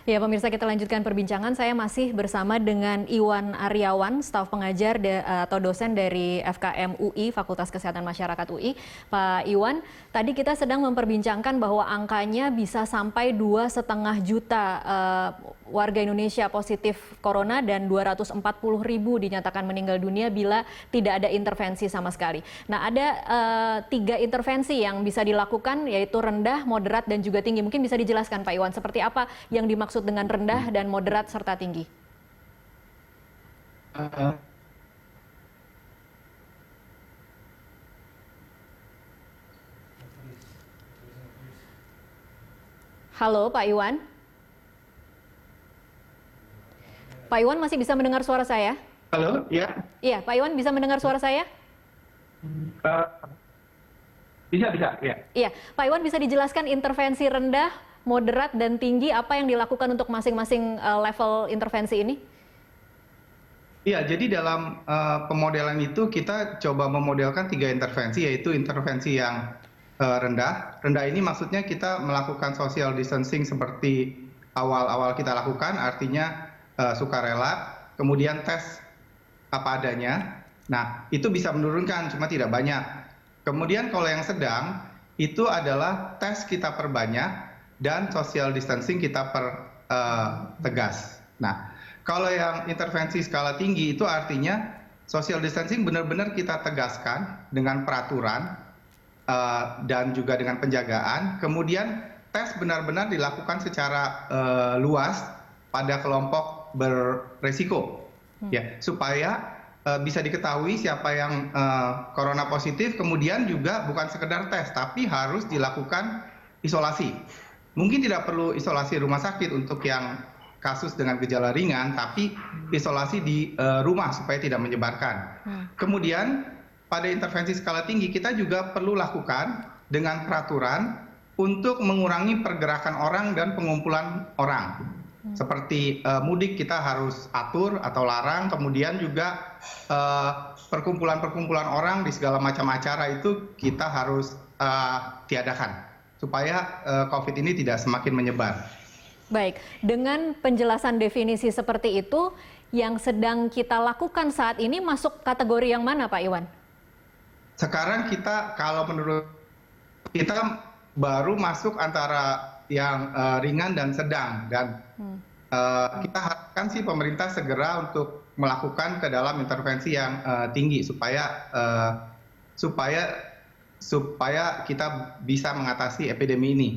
Ya, pemirsa, kita lanjutkan perbincangan. Saya masih bersama dengan Iwan Aryawan, staf pengajar atau dosen dari FKM UI, Fakultas Kesehatan Masyarakat UI. Pak Iwan, tadi kita sedang memperbincangkan bahwa angkanya bisa sampai 2,5 juta warga Indonesia positif corona dan 240.000 dinyatakan meninggal dunia bila tidak ada intervensi sama sekali. Nah, ada 3 intervensi yang bisa dilakukan, yaitu rendah, moderat, dan juga tinggi. Mungkin bisa dijelaskan Pak Iwan, seperti apa yang dimaksud dengan rendah dan moderat serta tinggi? Halo Pak Iwan. Pak Iwan masih bisa mendengar suara saya? Halo, ya. Iya, Pak Iwan bisa mendengar suara saya? Bisa, ya. Iya, Pak Iwan bisa dijelaskan intervensi rendah, moderat, dan tinggi apa yang dilakukan untuk masing-masing level intervensi ini? Iya, jadi dalam pemodelan itu kita coba memodelkan 3 intervensi, yaitu intervensi yang rendah. Rendah ini maksudnya kita melakukan social distancing seperti awal-awal kita lakukan, artinya sukarela, kemudian tes apa adanya. Nah, itu bisa menurunkan, cuma tidak banyak. Kemudian kalau yang sedang, itu adalah tes kita perbanyak dan social distancing kita pertegas. Nah, kalau yang intervensi skala tinggi itu artinya social distancing benar-benar kita tegaskan dengan peraturan dan juga dengan penjagaan. Kemudian tes benar-benar dilakukan secara luas pada kelompok beresiko, ya, supaya bisa diketahui siapa yang corona positif. Kemudian juga bukan sekedar tes, tapi harus dilakukan isolasi. Mungkin tidak perlu isolasi rumah sakit untuk yang kasus dengan gejala ringan, tapi isolasi di rumah supaya tidak menyebarkan. Kemudian pada intervensi skala tinggi kita juga perlu lakukan dengan peraturan untuk mengurangi pergerakan orang dan pengumpulan orang. Seperti mudik kita harus atur atau larang, kemudian juga perkumpulan-perkumpulan orang di segala macam acara itu kita harus tiadakan supaya COVID ini tidak semakin menyebar. Baik, dengan penjelasan definisi seperti itu, yang sedang kita lakukan saat ini masuk kategori yang mana Pak Iwan? Sekarang kita, kalau menurut kita, baru masuk antara yang ringan dan sedang, dan kita harapkan sih pemerintah segera untuk melakukan ke dalam intervensi yang tinggi supaya kita bisa mengatasi epidemi ini.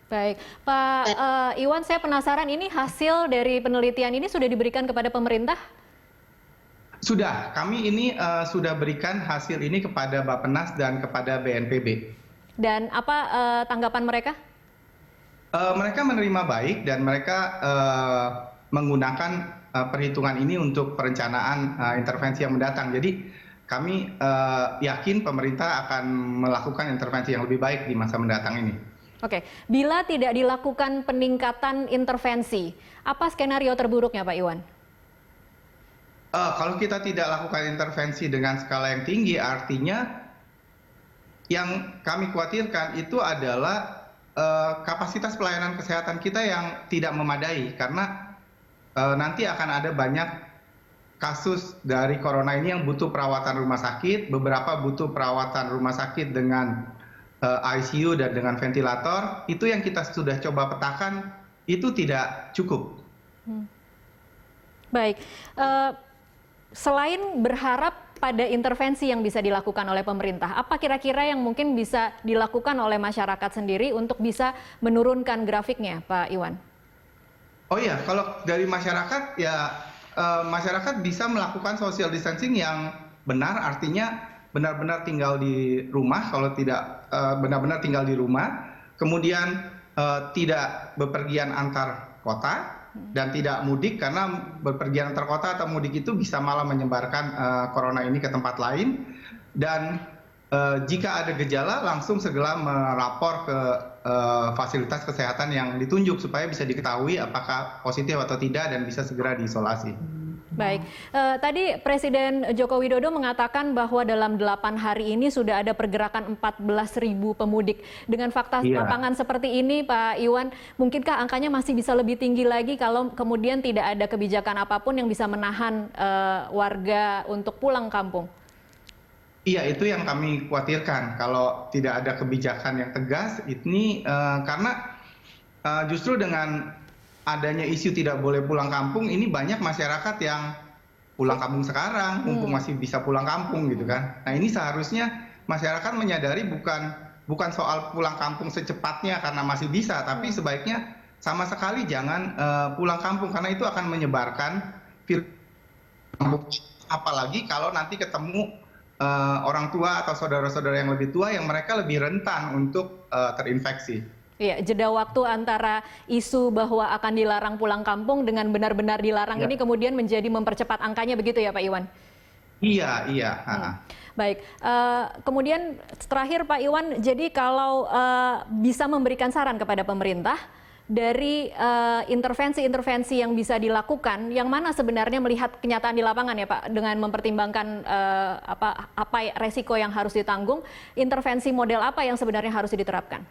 Baik, Pak Iwan, saya penasaran, ini hasil dari penelitian ini sudah diberikan kepada pemerintah? Sudah, kami ini sudah berikan hasil ini kepada Bappenas dan kepada BNPB. Dan apa tanggapan mereka? Mereka menerima baik dan mereka menggunakan perhitungan ini untuk perencanaan intervensi yang mendatang. Jadi kami yakin pemerintah akan melakukan intervensi yang lebih baik di masa mendatang ini. Oke, bila tidak dilakukan peningkatan intervensi, apa skenario terburuknya Pak Iwan? Kalau kita tidak lakukan intervensi dengan skala yang tinggi, artinya yang kami khawatirkan itu adalah kapasitas pelayanan kesehatan kita yang tidak memadai, karena nanti akan ada banyak kasus dari corona ini yang butuh perawatan rumah sakit, beberapa butuh perawatan rumah sakit dengan ICU dan dengan ventilator. Itu yang kita sudah coba petakan, itu tidak cukup. Baik, selain berharap pada intervensi yang bisa dilakukan oleh pemerintah, apa kira-kira yang mungkin bisa dilakukan oleh masyarakat sendiri untuk bisa menurunkan grafiknya, Pak Iwan? Oh iya, kalau dari masyarakat, ya masyarakat bisa melakukan social distancing yang benar, artinya benar-benar tinggal di rumah. Kalau tidak benar-benar tinggal di rumah, kemudian tidak bepergian antar kota, dan tidak mudik, karena bepergian antar kota atau mudik itu bisa malah menyebarkan corona ini ke tempat lain. Dan jika ada gejala, langsung segera melapor ke fasilitas kesehatan yang ditunjuk supaya bisa diketahui apakah positif atau tidak dan bisa segera diisolasi. Baik, tadi Presiden Joko Widodo mengatakan bahwa dalam 8 hari ini sudah ada pergerakan 14.000 pemudik. Dengan fakta lapangan seperti ini, Pak Iwan, mungkinkah angkanya masih bisa lebih tinggi lagi kalau kemudian tidak ada kebijakan apapun yang bisa menahan warga untuk pulang kampung? Iya, itu yang kami khawatirkan. Kalau tidak ada kebijakan yang tegas, ini karena justru dengan adanya isu tidak boleh pulang kampung, ini banyak masyarakat yang pulang kampung sekarang, mumpung masih bisa pulang kampung gitu kan. Nah ini seharusnya masyarakat menyadari bukan soal pulang kampung secepatnya karena masih bisa, tapi sebaiknya sama sekali jangan pulang kampung karena itu akan menyebarkan virus. Apalagi kalau nanti ketemu orang tua atau saudara-saudara yang lebih tua yang mereka lebih rentan untuk terinfeksi. Iya, jeda waktu antara isu bahwa akan dilarang pulang kampung dengan benar-benar dilarang ini kemudian menjadi mempercepat angkanya begitu ya Pak Iwan? Iya, iya. Baik, kemudian terakhir Pak Iwan, jadi kalau bisa memberikan saran kepada pemerintah dari intervensi-intervensi yang bisa dilakukan, yang mana sebenarnya melihat kenyataan di lapangan ya Pak, dengan mempertimbangkan apa resiko yang harus ditanggung, intervensi model apa yang sebenarnya harus diterapkan?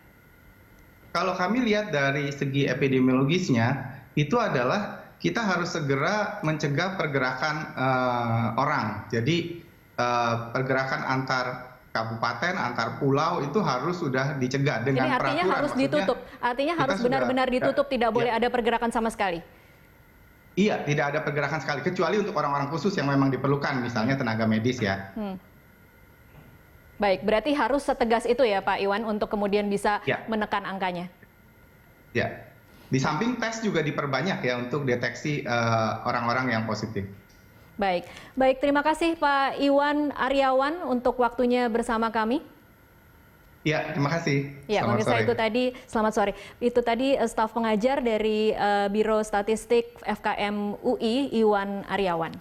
Kalau kami lihat dari segi epidemiologisnya, itu adalah kita harus segera mencegah pergerakan orang. Jadi pergerakan antar kabupaten, antar pulau itu harus sudah dicegah dengan peraturan. Ini artinya harus ditutup, artinya harus benar-benar ditutup, tidak boleh ada pergerakan sama sekali? Iya, tidak ada pergerakan sekali, kecuali untuk orang-orang khusus yang memang diperlukan, misalnya tenaga medis ya. Baik, berarti harus setegas itu ya Pak Iwan untuk kemudian bisa menekan angkanya? Ya, di samping tes juga diperbanyak ya untuk deteksi orang-orang yang positif. Baik, terima kasih Pak Iwan Aryawan untuk waktunya bersama kami. Ya, terima kasih. Ya, pemirsa itu tadi, selamat sore. Itu tadi staf pengajar dari Biro Statistik FKM UI, Iwan Aryawan.